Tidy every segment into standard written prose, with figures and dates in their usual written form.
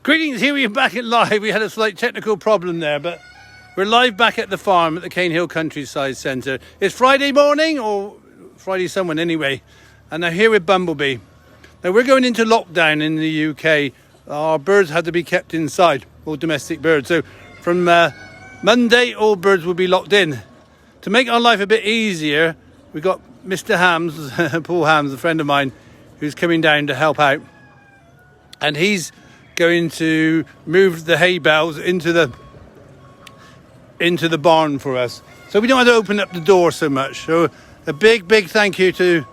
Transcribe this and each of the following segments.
Greetings, here we are back at live. We had a slight technical problem there, but we're live back at the farm at the Cane Hill Countryside Centre. It's Friday morning, or Friday someone anyway, and I'm here with Bumblebee. Now we're going into lockdown in the UK. Our birds had to be kept inside, all domestic birds. So from Monday, all birds will be locked in. To make our life a bit easier, we've got Mr. Hams, Paul Hams, a friend of mine, who's coming down to help out. And he's going to move the hay bales into the barn for us, so we don't have to open up the door so much. So a big thank you to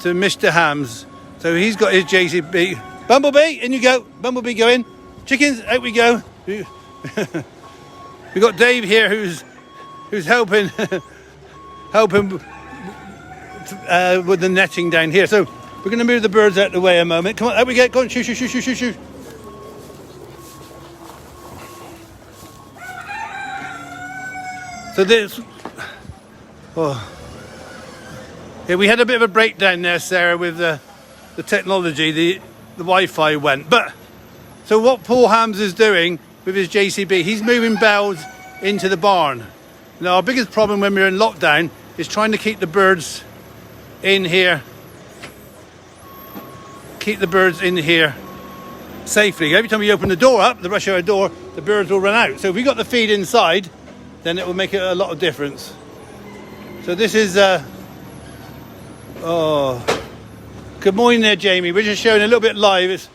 Mr. Hams. So he's got his JCB. Bumblebee, in you go. Bumblebee, go in. Chickens, out we go. We've got Dave here who's helping with the netting down here. So we're going to move the birds out of the way a moment. Come on, out we go. Go on, shoo. So this, we had a bit of a breakdown there, Sarah, with the technology. The Wi-Fi went. But so what Paul Hams is doing with his JCB, he's moving bales into the barn. Now our biggest problem when we're in lockdown is trying to keep the birds in here. Keep the birds in here safely. Every time we open the door up, the rush hour door, the birds will run out. So if we got the feed inside, then it will make a lot of difference. So this is good morning there, Jamie. We're just showing a little bit live.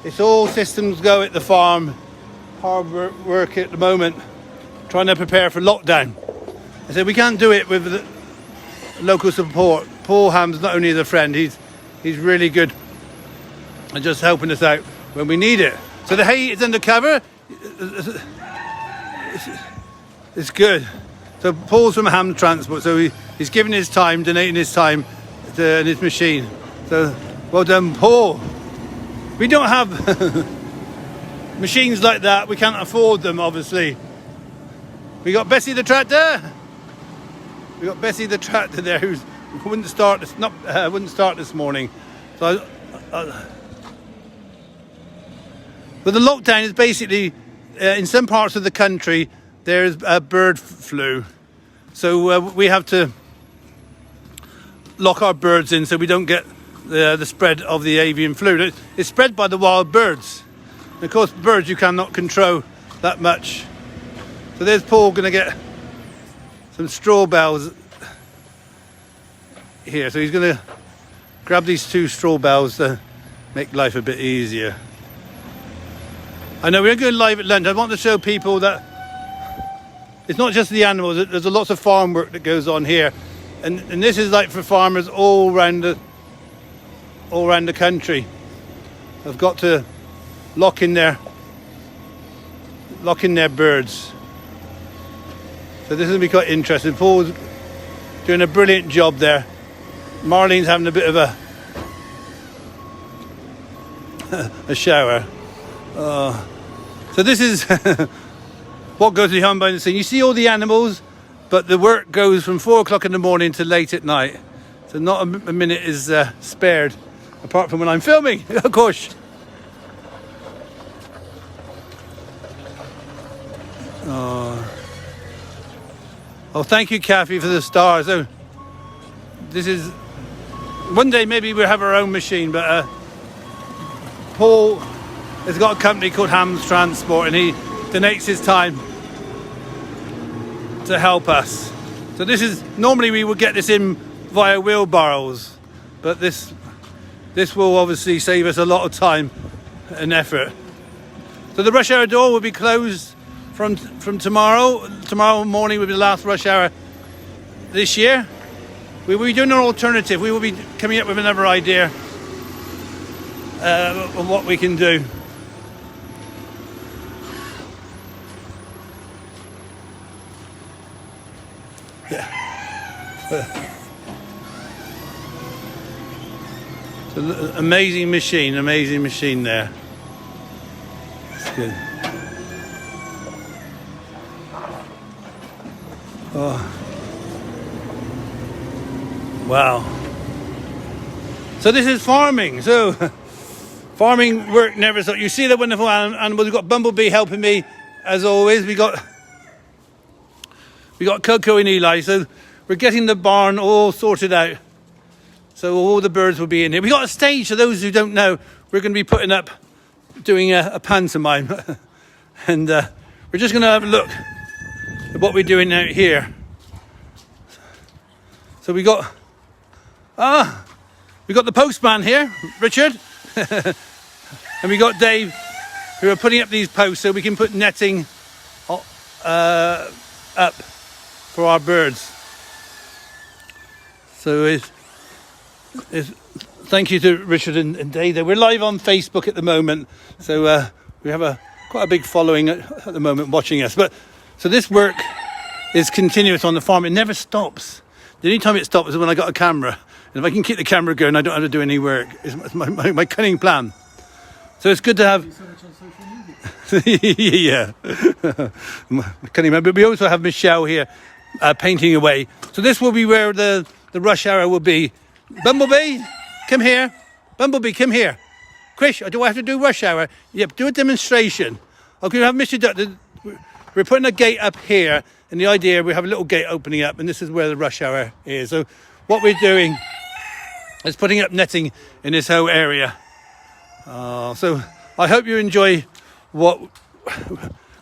It's all systems go at the farm. Hard work at the moment, trying to prepare for lockdown. I said we can't do it with the local support. Paul Hams not only is a friend, he's really good and just helping us out when we need it. So the hay is under cover. It's good. So Paul's from Ham Transport, so he's giving his time, donating his time and his machine. So well done, Paul. We don't have machines like that. We can't afford them, obviously. We got Bessie the tractor. We got Bessie the tractor there, who wouldn't start this morning. So but the lockdown is basically in some parts of the country. There's a bird flu, so we have to lock our birds in so we don't get the spread of the avian flu. It's spread by the wild birds. And of course, birds you cannot control that much. So there's Paul going to get some straw bales here. So he's going to grab these 2 straw bales to make life a bit easier. I know we're going live at lunch. I want to show people that it's not just the animals. There's a lot of farm work that goes on here, and this is like for farmers all around the country. They've got to lock in their birds. So this is going to be quite interesting. Paul's doing a brilliant job there. Marlene's having a bit of a shower. So this is what goes behind the scene. You see all the animals, but the work goes from 4 o'clock in the morning to late at night. So not a minute is spared, apart from when I'm filming, of course. Oh, thank you, Kathy, for the stars. So this is one day maybe we'll have our own machine, but Paul has got a company called Hams Transport, and he donates his time to help us. So this is normally we would get this in via wheelbarrows, but this will obviously save us a lot of time and effort. So the rush hour door will be closed from tomorrow. Tomorrow morning will be the last rush hour this year. We will be doing an alternative. We will be coming up with another idea of what we can do. Yeah. So amazing machine there. It's good. Oh. Wow. So this is farming. So Farming work never stops. You see the wonderful animals. We've got Bumblebee helping me, as always. We got Coco and Eli. So we're getting the barn all sorted out. So all the birds will be in here. We got a stage, for those who don't know. We're going to be putting up, doing a pantomime. And we're just going to have a look at what we're doing out here. So we got the postman here, Richard. And we got Dave, who are putting up these posts so we can put netting up for our birds. So thank you to Richard and Dave. We're live on Facebook at the moment, so we have quite a big following at the moment watching us. But so this work is continuous on the farm. It never stops. The only time it stops is when I got a camera. And if I can keep the camera going, I don't have to do any work. It's my cunning plan. So it's good to have. Yeah, cunning man. But we also have Michelle here painting away. So this will be where the rush hour will be. Bumblebee, come here. Bumblebee, come here. Krish, do I have to do rush hour? Yep, do a demonstration. Okay, we have Mr. Duck. We're putting a gate up here, and the idea we have a little gate opening up, and this is where the rush hour is. So what we're doing is putting up netting in this whole area. So I hope you enjoy what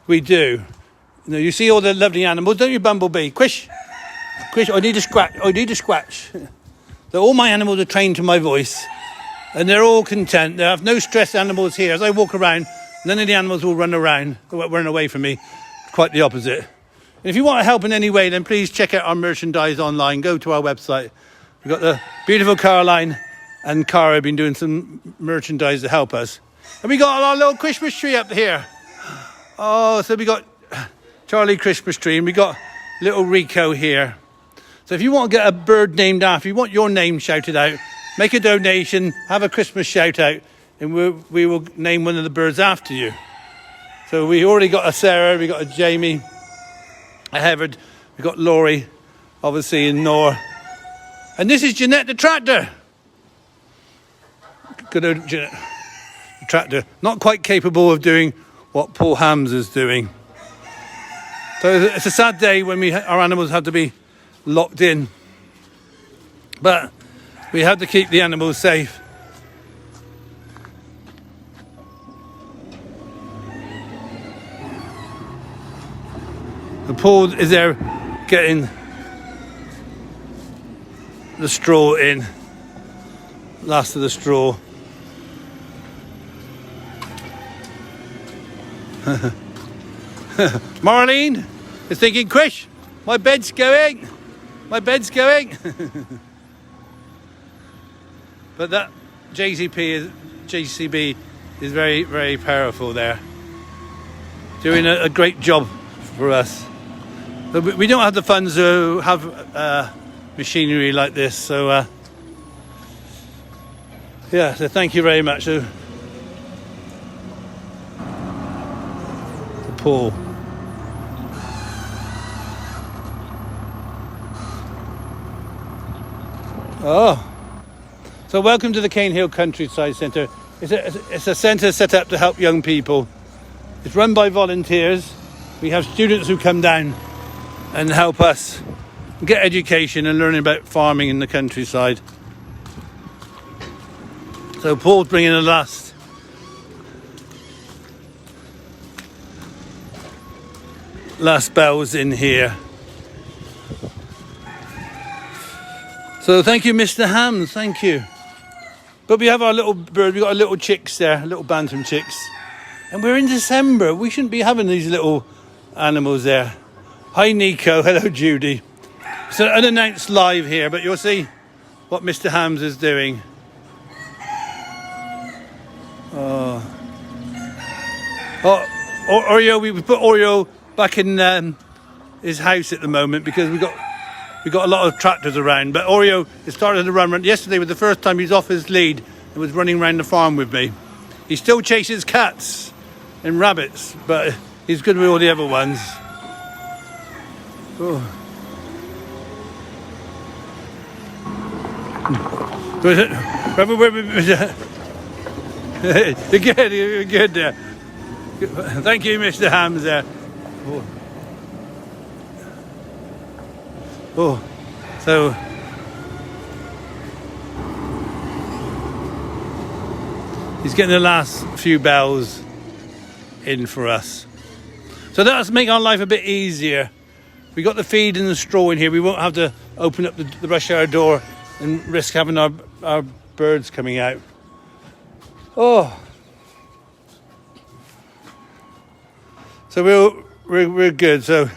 we do. You see all the lovely animals, don't you, Bumblebee? Quish, I need a scratch. So all my animals are trained to my voice, and they're all content. There have no stressed animals here. As I walk around, none of the animals will run away from me. Quite the opposite. And if you want to help in any way, then please check out our merchandise online. Go to our website. We've got the beautiful Caroline and Cara have been doing some merchandise to help us. And we got our little Christmas tree up here. Oh, so we got Charlie Christmas tree, and we got little Rico here. So if you want to get a bird named after you, want your name shouted out, make a donation, have a Christmas shout out, and we will name one of the birds after you. So we already got a Sarah, we got a Jamie, a Hevered, we got Laurie, obviously, and Nor. And this is Jeanette the tractor. Good old Jeanette the tractor. Not quite capable of doing what Paul Hams is doing. So it's a sad day when our animals have to be locked in. But we have to keep the animals safe. The Paul is there getting the straw in. Last of the straw. Marlene is thinking, Krish, my bed's going. But that JCB is very, very powerful there. Doing a great job for us. But we don't have the funds to have machinery like this, so yeah, so thank you very much. So, Paul. Oh, so welcome to the Cane Hill Countryside Centre. It's a centre set up to help young people. It's run by volunteers. We have students who come down and help us get education and learning about farming in the countryside. So Paul's bringing the last bells in here. So thank you, Mr. Hams, thank you. But we have our little bird, we've got our little chicks there, little bantam chicks. And we're in December, we shouldn't be having these little animals there. Hi Nico, hello Judy. It's an unannounced live here, but you'll see what Mr. Hams is doing. Oreo, we put Oreo back in his house at the moment because we got a lot of tractors around. But Oreo has started to run. Yesterday was the first time he's off his lead and was running around the farm with me. He still chases cats and rabbits, but he's good with all the other ones. Oh. You're good. You're good there. Thank you, Mr. Hams. There. Oh, so he's getting the last few bells in for us. So that'll make our life a bit easier. We got the feed and the straw in here. We won't have to open up the rush hour door and risk having our birds coming out. Oh, so we're good. So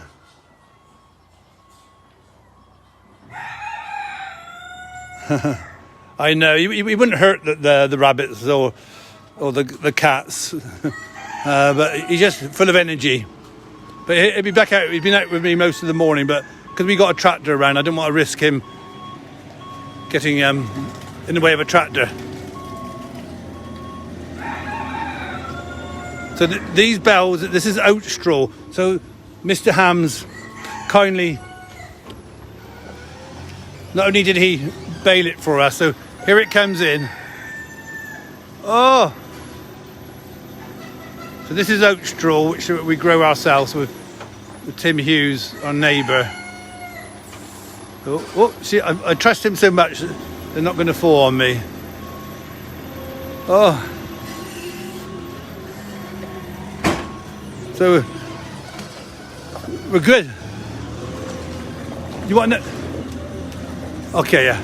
I know he wouldn't hurt the rabbits or the cats, but he's just full of energy. But he'll be back out. He's been out with me most of the morning, but because we got a tractor around, I don't want to risk him getting in the way of a tractor. So these bells, this is oat straw. So Mr. Hams kindly, not only did he bale it for us, so here it comes in. Oh, so this is oat straw, which we grow ourselves with Tim Hughes, our neighbour. See, I trust him so much that they're not going to fall on me. Oh, so we're good. You want to? Okay, yeah.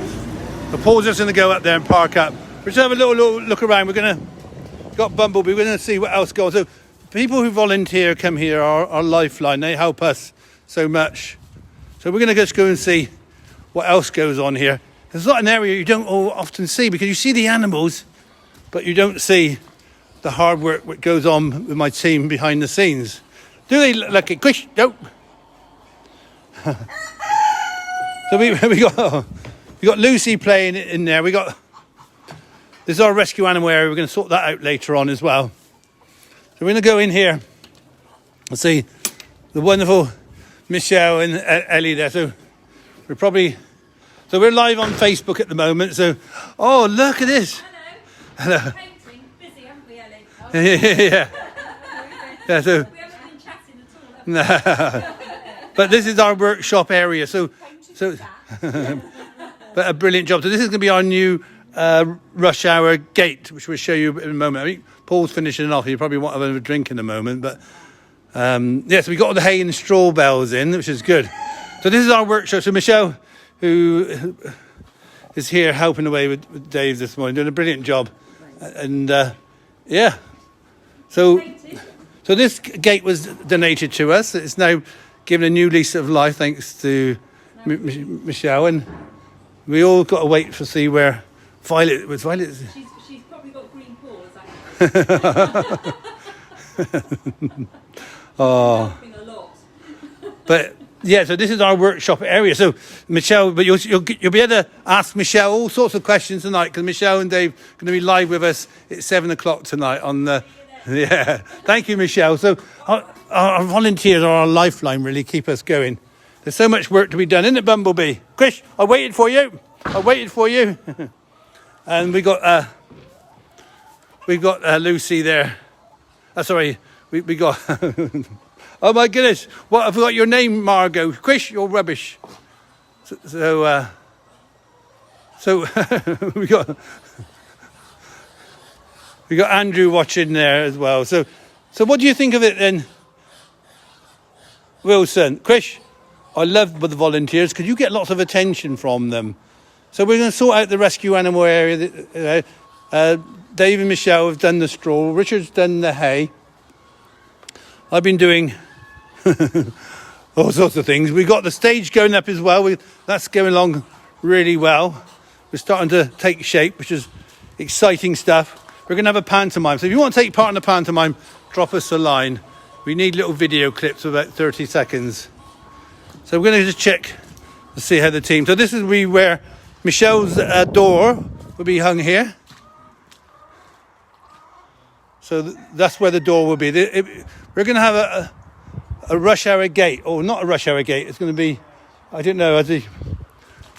Paul's just going to go up there and park up. We're just have a little look around. Got Bumblebee. We're going to see what else goes on. So people who volunteer come here are our lifeline. They help us so much. So we're going to just go and see what else goes on here. There's not an area you don't often see because you see the animals, but you don't see the hard work that goes on with my team behind the scenes. Do they look at Quish? No. So we got Lucy playing in there. This is our rescue animal area. We're going to sort that out later on as well. So we're going to go in here and see the wonderful Michelle and Ellie there. So we're live on Facebook at the moment. So, oh, look at this. Hello. Hello. Painting. Busy, haven't we, Ellie? Yeah. Yeah. So. We haven't been chatting at all, have we? But this is our workshop area. So, but a brilliant job. So this is going to be our new rush hour gate, which we'll show you in a moment. I think Paul's finishing off. You probably won't have a drink in a moment, but yes, we got all the hay and straw bells in, which is good. So this is our workshop. So Michelle, who is here helping away with Dave this morning, doing a brilliant job, and yeah. So this gate was donated to us. It's now given a new lease of life thanks to Michelle, and we all got to wait to see where Violet was. She's probably got green paws. Oh, A lot. but yeah. So this is our workshop area. So Michelle, but you'll be able to ask Michelle all sorts of questions tonight because Michelle and Dave are going to be live with us at 7:00 tonight on the. Yeah, thank you, Michelle. So our volunteers are our lifeline. Really keep us going. There's so much work to be done, isn't it, Bumblebee? Chris, I waited for you. And we got Lucy there. Sorry, we got. Oh my goodness! What have we got your name, Margot? Chris, you're rubbish. So we got Andrew watching there as well. So what do you think of it then, Wilson? Chris, I love the volunteers because you get lots of attention from them. So we're going to sort out the rescue animal area. Dave and Michelle have done the straw. Richard's done the hay. I've been doing all sorts of things. We've got the stage going up as well. That's going along really well. We're starting to take shape, which is exciting stuff. We're going to have a pantomime. So if you want to take part in the pantomime, drop us a line. We need little video clips of about 30 seconds. So we're going to just check to see how the team... So this is where Michelle's door will be hung here. So that's where the door will be. We're going to have a rush hour gate. Or not a rush hour gate. It's going to be... I don't know.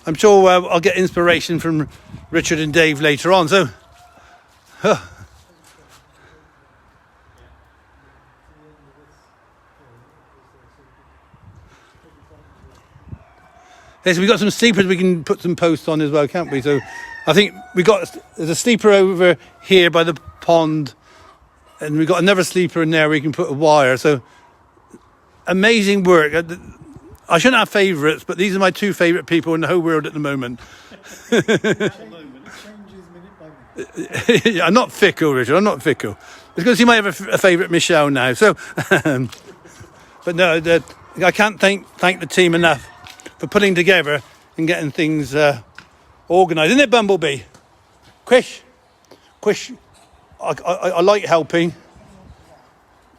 I'm sure I'll get inspiration from Richard and Dave later on. So... Yes, we got some sleepers we can put some posts on as well, can't we? So I think there's a sleeper over here by the pond, and we've got another sleeper in there where you can put a wire. So amazing work. I shouldn't have favourites, but these are my two favourite people in the whole world at the moment. At the moment, it changes minute by minute. I'm not fickle, Richard. I'm not fickle. Because you might have a favourite Michelle now. So, but no, I can't thank the team enough for putting together and getting things organised. Isn't it, Bumblebee? Quish, I like helping.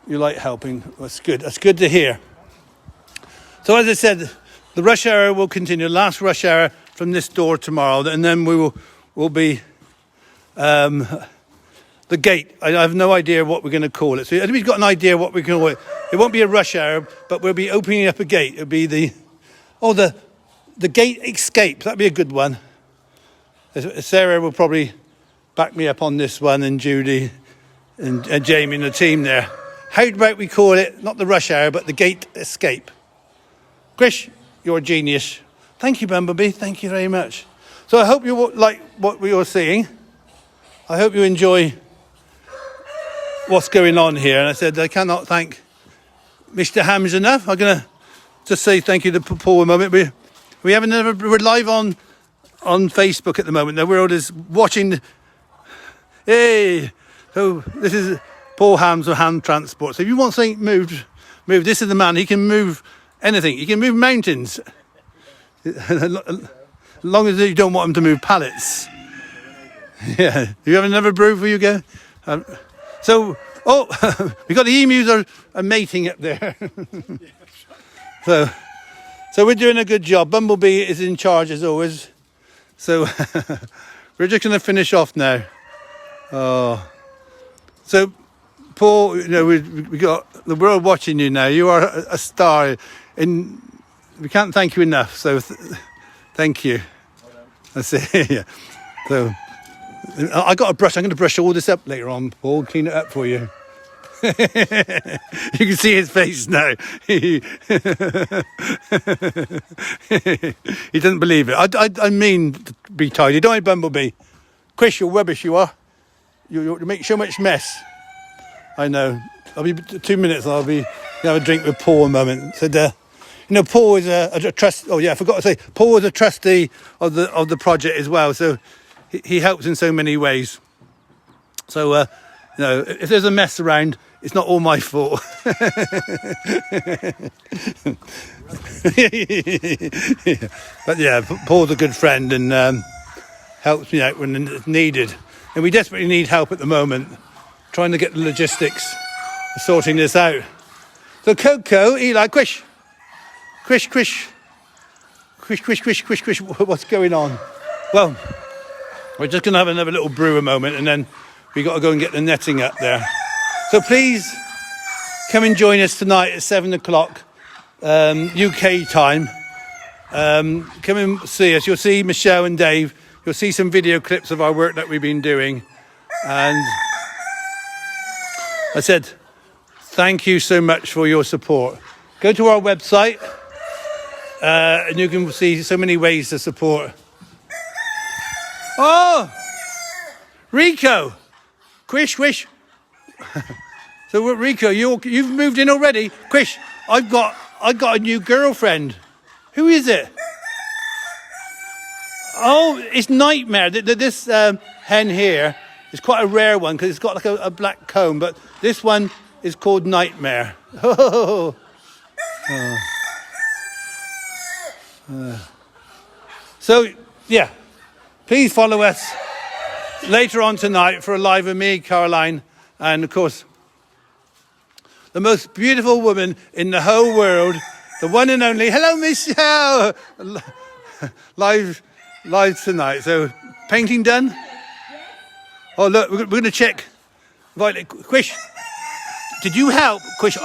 You like helping. That's good. That's good to hear. So as I said, the rush hour will continue. Last rush hour from this door tomorrow, and then we will be the gate. I have no idea what we're going to call it. So we've got an idea what we're going to call it. It won't be a rush hour, but we'll be opening up a gate. It'll be the gate escape. That'd be a good one. Sarah will probably back me up on this one, and Judy and Jamie and the team there. How about we call it not the rush hour, but the gate escape? Krish, you're a genius. Thank you, Bumblebee. Thank you very much. So I hope you like what we are seeing. I hope you enjoy what's going on here. And I said I cannot thank Mr. Hams enough. I'm going to just say thank you to Paul a moment. We're live on Facebook at the moment. The world is watching. Hey, so this is Paul Hams of Ham Transport. So if you want something moved. This is the man. He can move anything. He can move mountains. As long as you don't want him to move pallets. Yeah. You have another brew for you, go? We got the emus are mating up there. So we're doing a good job. Bumblebee is in charge as always. So we're just going to finish off now. Oh. So Paul, we got the world watching you now. You are a star, and we can't thank you enough. So thank you. That's it. Yeah. So I got a brush. I'm going to brush all this up later on, Paul. Clean it up for you. You can see his face now. He doesn't believe it. I mean to be tidy. Don't I, Bumblebee? Chris, you're rubbish. You are. You make so much mess. I know. I'll be 2 minutes. I'll be have a drink with Paul a moment. So, Paul is a trust. Oh yeah, I forgot to say, Paul is a trustee of the project as well. So he helps in so many ways. So if there's a mess around, it's not all my fault. But yeah, Paul's a good friend and helps me out when it's needed. And we desperately need help at the moment, trying to get the logistics of sorting this out. So Coco, Eli, Quish, what's going on? Well, we're just going to have another little brew a moment, and then we got to go and get the netting up there. So please come and join us tonight at 7:00 UK time. Come and see us. You'll see Michelle and Dave. You'll see some video clips of our work that we've been doing. And I said, thank you so much for your support. Go to our website and you can see so many ways to support. Oh, Rico, Quish. So Rico, you've moved in already. Quish, I've got a new girlfriend. Who is it? Oh, it's Nightmare. This hen here is quite a rare one because it's got like a black comb, but this one is called Nightmare. So, yeah, please follow us later on tonight for a live with me, Caroline, and of course, the most beautiful woman in the whole world, the one and only, hello, Michelle, live tonight. So, painting done? Oh, look, we're going to check. Violet, Quish, did you help? Quish,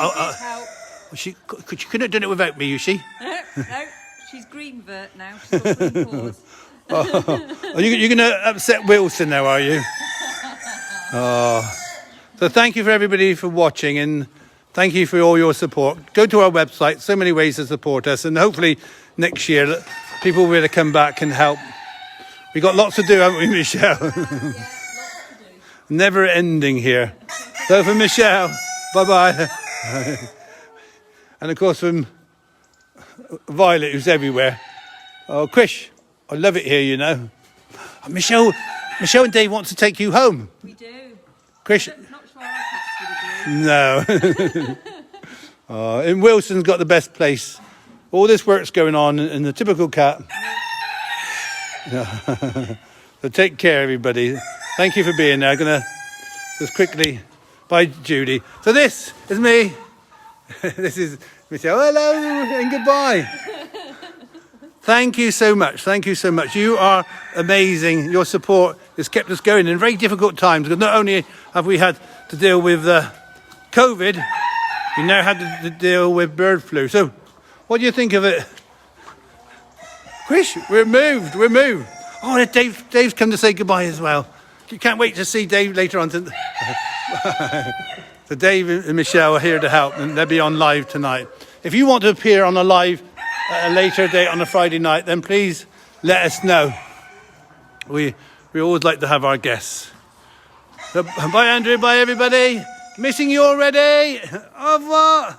she couldn't have done it without me, you see? No, she's green vert now. She's got green paws. You're going to upset Wilson now, are you? Oh. So thank you for everybody for watching, and thank you for all your support. Go to our website, so many ways to support us, and hopefully next year people will come back and help. We got lots to do, haven't we, Michelle? Yeah, lots to do. Never ending here. So from Michelle, bye-bye. And of course from Violet, who's everywhere. Oh, Krish, I love it here, you know. Oh, Michelle and Dave want to take you home. We do. Krish, Not sure our cats would agree. no. And Wilson's got the best place. All this work's going on, and the typical cat. So take care, everybody. Thank you for being there. I'm going to just quickly... Bye, Judy. So this is me. This is Michelle. Hello and goodbye. Thank you so much. Thank you so much. You are amazing. Your support has kept us going in very difficult times. Because not only have we had to deal with COVID, we now had to deal with bird flu. So what do you think of it? Chris, we're moved. Oh, Dave's come to say goodbye as well. You can't wait to see Dave later on. So Dave and Michelle are here to help, and they'll be on live tonight. If you want to appear on a live at a later date on a Friday night, then please let us know. We always like to have our guests. So, bye, Andrew. Bye, everybody. Missing you already. Au revoir.